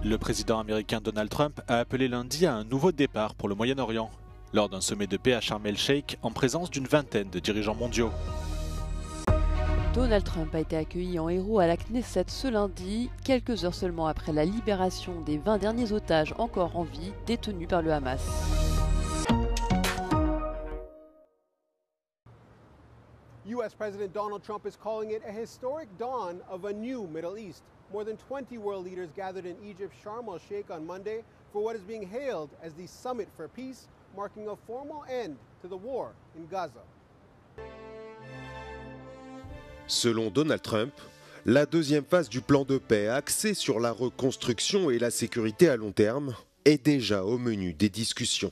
Le président américain Donald Trump a appelé lundi à un nouveau départ pour le Moyen-Orient, lors d'un sommet de paix à Sharm el-Sheikh en présence d'une vingtaine de dirigeants mondiaux. Donald Trump a été accueilli en héros à la Knesset ce lundi, quelques heures seulement après la libération des 20 derniers otages encore en vie détenus par le Hamas. U.S. President Donald Trump is calling it a historic dawn of a new Middle East. More than 20 world leaders gathered in Egypt's Sharm el-Sheikh on Monday for what is being hailed as the Summit for Peace, marking a formal end to the war in Gaza. Selon Donald Trump, la deuxième phase du plan de paix axée sur la reconstruction et la sécurité à long terme est déjà au menu des discussions.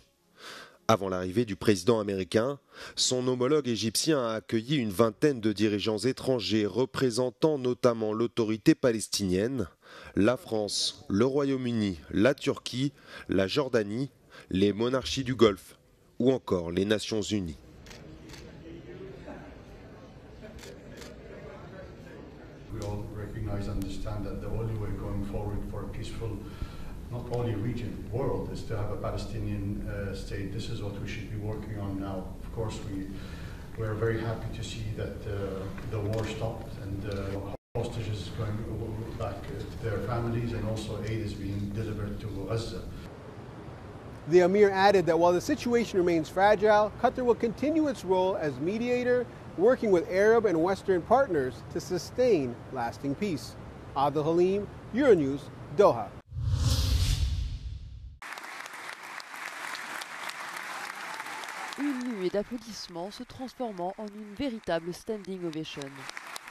Avant l'arrivée du président américain, son homologue égyptien a accueilli une vingtaine de dirigeants étrangers représentant notamment l'autorité palestinienne, la France, le Royaume-Uni, la Turquie, la Jordanie, les monarchies du Golfe ou encore les Nations Unies. We all recognize and understand that the only way going forward for a peaceful, not only region, world, is to have a Palestinian state. This is what we should be working on now. Of course, we're very happy to see that the war stopped and hostages going back to their families, and also aid is being delivered to Gaza. The Emir added that while the situation remains fragile, Qatar will continue its role as mediator, working with Arab and Western partners to sustain lasting peace. Adil Halim, Euronews, Doha. Une nuée d'applaudissements se transformant en une véritable standing ovation.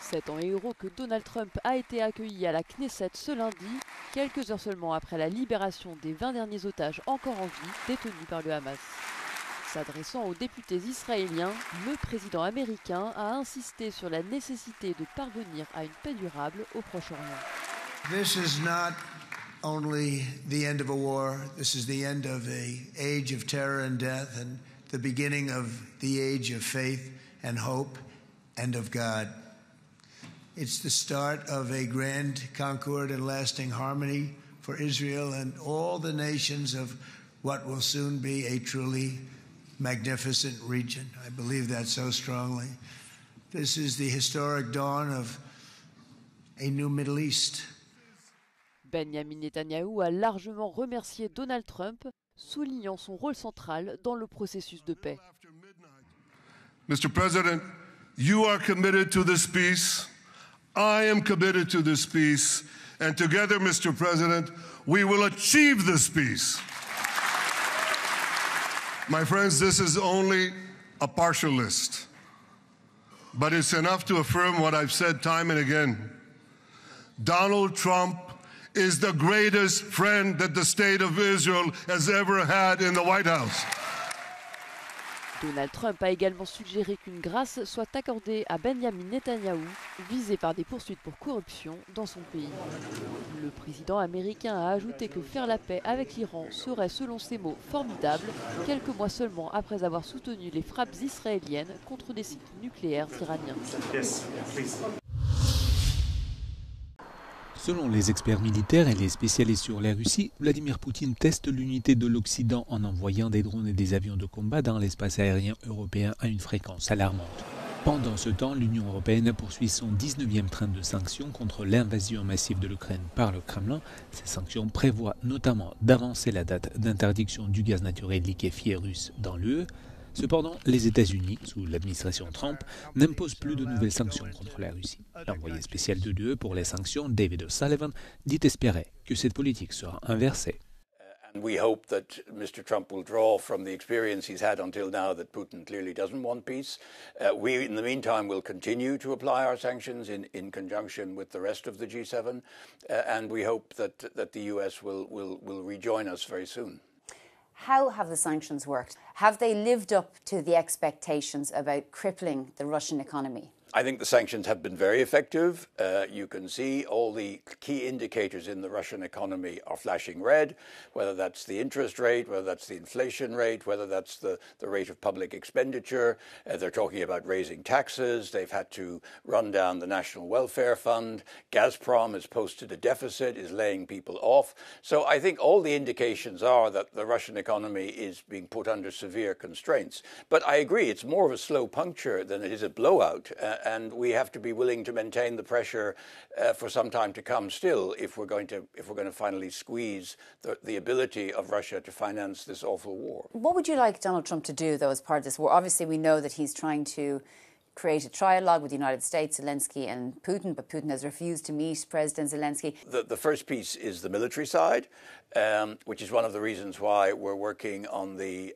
C'est en héros que Donald Trump a été accueilli à la Knesset ce lundi, quelques heures seulement après la libération des 20 derniers otages encore en vie détenus par le Hamas. S'adressant aux députés israéliens, le président américain a insisté sur la nécessité de parvenir à une paix durable au Proche-Orient. This is not only the end of a war, this is the end of an age of terror and death and the beginning of the age of faith and hope and of God. It's the start of a grand concord and lasting harmony for Israel and all the nations of what will soon be a truly magnificent region. I believe that so strongly. This is the historic dawn of a new Middle East. Benjamin Netanyahu a largement remercié Donald Trump, soulignant son rôle central dans le processus de paix. Mr. President, you are committed to this peace. I am committed to this peace. And together, Mr. President, we will achieve this peace. My friends, this is only a partial list, but it's enough to affirm what I've said time and again. Donald Trump is the greatest friend that the state of Israel has ever had in the White House. Donald Trump a également suggéré qu'une grâce soit accordée à Benjamin Netanyahu, visé par des poursuites pour corruption dans son pays. Le président américain a ajouté que faire la paix avec l'Iran serait, selon ses mots, formidable, quelques mois seulement après avoir soutenu les frappes israéliennes contre des sites nucléaires iraniens. Selon les experts militaires et les spécialistes sur la Russie, Vladimir Poutine teste l'unité de l'Occident en envoyant des drones et des avions de combat dans l'espace aérien européen à une fréquence alarmante. Pendant ce temps, l'Union européenne poursuit son 19e train de sanctions contre l'invasion massive de l'Ukraine par le Kremlin. Ces sanctions prévoient notamment d'avancer la date d'interdiction du gaz naturel liquéfié russe dans l'UE. Cependant, les États-Unis, sous l'administration Trump, n'imposent plus de nouvelles sanctions contre la Russie. L'envoyé spécial de l'UE pour les sanctions, David O'Sullivan, dit espérer que cette politique sera inversée. We hope that Mr. Trump will draw from the experience he's had until now that Putin clearly doesn't want peace. We, in the meantime, will continue to apply our sanctions in conjunction with the rest of the G7, and we hope that the US will rejoin us very soon. How have the sanctions worked? Have they lived up to the expectations about crippling the Russian economy? I think the sanctions have been very effective. You can see all the key indicators in the Russian economy are flashing red, whether that's the interest rate, whether that's the inflation rate, whether that's the rate of public expenditure. They're talking about raising taxes. They've had to run down the National Welfare Fund. Gazprom has posted a deficit, is laying people off. So I think all the indications are that the Russian economy is being put under severe constraints. But I agree, it's more of a slow puncture than it is a blowout. And we have to be willing to maintain the pressure for some time to come still if we're going to finally squeeze the ability of Russia to finance this awful war. What would you like Donald Trump to do, though, as part of this war? Obviously, we know that he's trying to create a trialogue with the United States, Zelensky and Putin, but Putin has refused to meet President Zelensky. The first piece is the military side, which is one of the reasons why we're working on the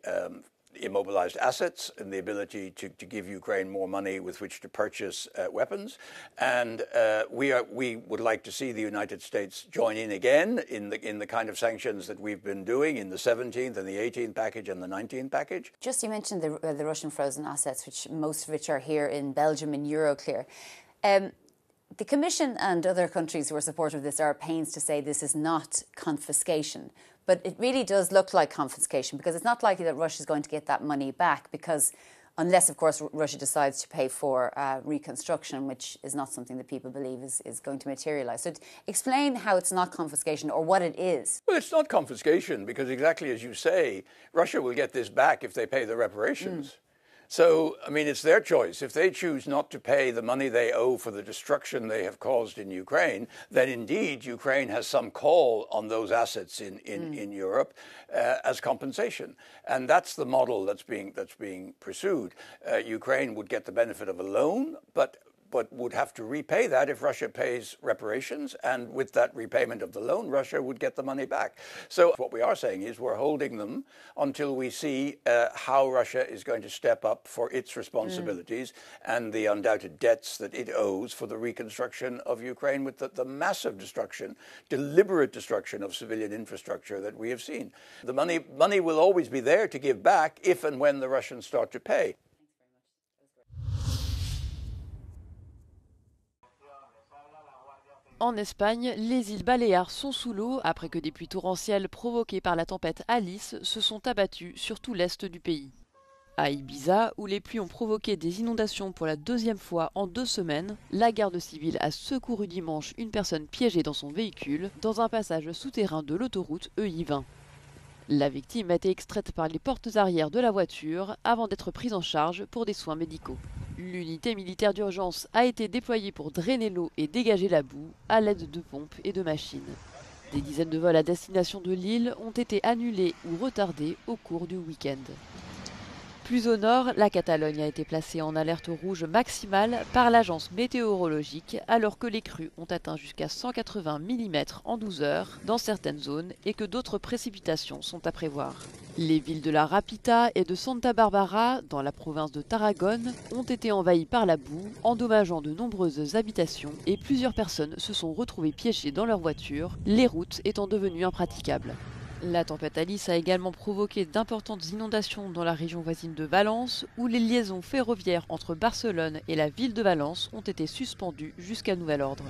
immobilized assets and the ability to give Ukraine more money with which to purchase weapons. And we would like to see the United States join in again in the kind of sanctions that we've been doing in the 17th and the 18th package and the 19th package. Just you mentioned the Russian frozen assets, which most of which are here in Belgium in Euroclear. The Commission and other countries who are supportive of this are at pains to say this is not confiscation. But it really does look like confiscation because it's not likely that Russia is going to get that money back because unless, of course, Russia decides to pay for reconstruction, which is not something that people believe is going to materialise. So explain how it's not confiscation or what it is. Well, it's not confiscation because exactly as you say, Russia will get this back if they pay the reparations. So, I mean, it's their choice. If they choose not to pay the money they owe for the destruction they have caused in Ukraine, then indeed Ukraine has some call on those assets in Europe as compensation. And that's the model that's being pursued. Ukraine would get the benefit of a loan, but would have to repay that if Russia pays reparations. And with that repayment of the loan, Russia would get the money back. So what we are saying is we're holding them until we see how Russia is going to step up for its responsibilities and the undoubted debts that it owes for the reconstruction of Ukraine with the massive destruction, deliberate destruction of civilian infrastructure that we have seen. The money will always be there to give back if and when the Russians start to pay. En Espagne, les îles Baléares sont sous l'eau après que des pluies torrentielles provoquées par la tempête Alice se sont abattues sur tout l'est du pays. À Ibiza, où les pluies ont provoqué des inondations pour la deuxième fois en 2 semaines, la garde civile a secouru dimanche une personne piégée dans son véhicule dans un passage souterrain de l'autoroute EI20. La victime a été extraite par les portes arrière de la voiture avant d'être prise en charge pour des soins médicaux. L'unité militaire d'urgence a été déployée pour drainer l'eau et dégager la boue à l'aide de pompes et de machines. Des dizaines de vols à destination de l'île ont été annulés ou retardés au cours du week-end. Plus au nord, la Catalogne a été placée en alerte rouge maximale par l'agence météorologique alors que les crues ont atteint jusqu'à 180 mm en 12 heures dans certaines zones et que d'autres précipitations sont à prévoir. Les villes de la Rapita et de Santa Barbara, dans la province de Tarragone, ont été envahies par la boue, endommageant de nombreuses habitations et plusieurs personnes se sont retrouvées piégées dans leur voiture, les routes étant devenues impraticables. La tempête Alice a également provoqué d'importantes inondations dans la région voisine de Valence, où les liaisons ferroviaires entre Barcelone et la ville de Valence ont été suspendues jusqu'à nouvel ordre.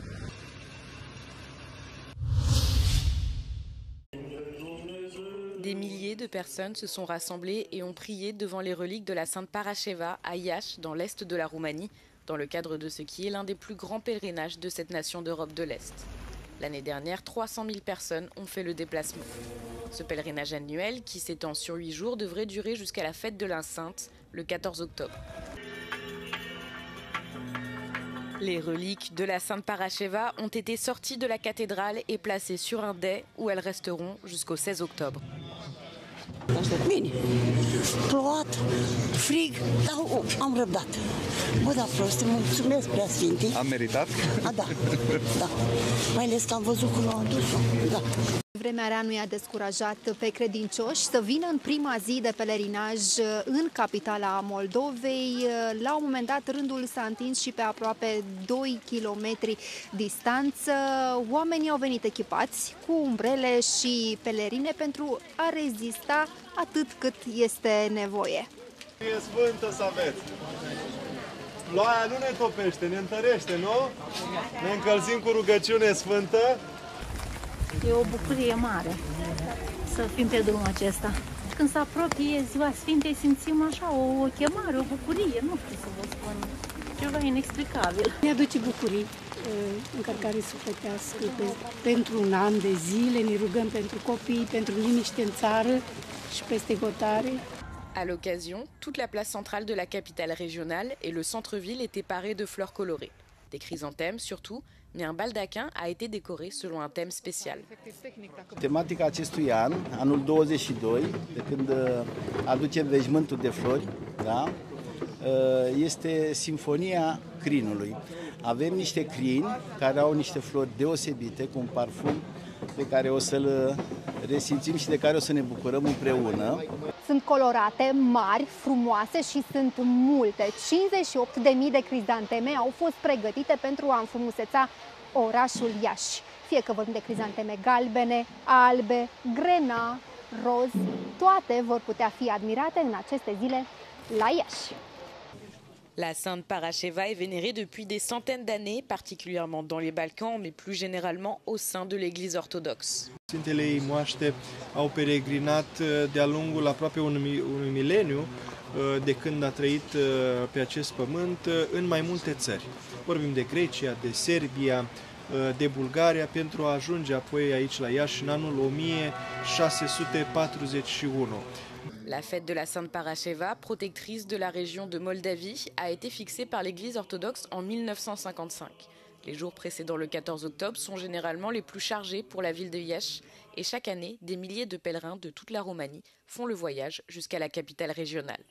Des milliers de personnes se sont rassemblées et ont prié devant les reliques de la Sainte Parascheva à Iași, dans l'est de la Roumanie, dans le cadre de ce qui est l'un des plus grands pèlerinages de cette nation d'Europe de l'Est. L'année dernière, 300 000 personnes ont fait le déplacement. Ce pèlerinage annuel, qui s'étend sur 8 jours, devrait durer jusqu'à la fête de l'Enceinte, le 14 octobre. Les reliques de la Sainte Parascheva ont été sorties de la cathédrale et placées sur un dais où elles resteront jusqu'au 16 octobre. Bine, plouat, frig, dar am răbdat. Bă, da, prost, mulțumesc prea sfinte. Am meritat? Da, da. Mai ales că am văzut cum l-au adus-o. Da. Vremea rea nu i-a descurajat pe credincioși să vină în prima zi de pelerinaj în capitala Moldovei. La un moment dat rândul s-a întins și pe aproape 2 kilometri distanță. Oamenii au venit echipați cu umbrele și pelerine pentru a rezista atât cât este nevoie. E sfântă să aveți! Ploaia nu ne topește, ne întărește, nu? Ne încălzim cu rugăciune sfântă. E o bucurie mare să fim pe drumul acesta. Când se apropie Ziua Sfintei, simțim așa o chemare, o bucurie, nu știu să vă spun, ceva inexplicabil. Ne aduce bucurii, încărcare sufletească pentru un an de zile, ne rugăm pentru copii, pentru liniște în țară și peste hotare. À l'occasion, toute la place centrale de la capitale régionale et le centre-ville étaient parés de fleurs colorées. Des chrysanthèmes surtout, mais un baldaquin a été décoré selon un thème spécial. Tematica acestui an, anul 22, de când aducem veșmântul de flori, da? Este Sinfonia Crinului. Avem niște crini care au niște flori deosebite, cu un parfum pe care o să-l resimțim și de care o să ne bucurăm împreună. Sunt colorate, mari, frumoase și sunt multe. 58.000 de crizanteme au fost pregătite pentru a înfrumuseța orașul Iași. Fie că vorbim de crizanteme galbene, albe, grena, roz, toate vor putea fi admirate în aceste zile la Iași. La Sainte Parasheva est vénérée depuis des centaines d'années, particulièrement dans les Balkans, mais plus généralement au sein de l'Église orthodoxe. Sfintele ei moaște au peregrinat de-a lungul aproape unui mileniu de când a trăit pe acest pământ în mai multe țări. Vorbim de Grecia, de Serbia, de Bulgaria, pentru a ajunge apoi aici la Iași în anul 1641. La fête de la Sainte Parasheva, protectrice de la région de Moldavie, a été fixée par l'Église orthodoxe en 1955. Les jours précédant le 14 octobre sont généralement les plus chargés pour la ville de Iași et chaque année, des milliers de pèlerins de toute la Roumanie font le voyage jusqu'à la capitale régionale.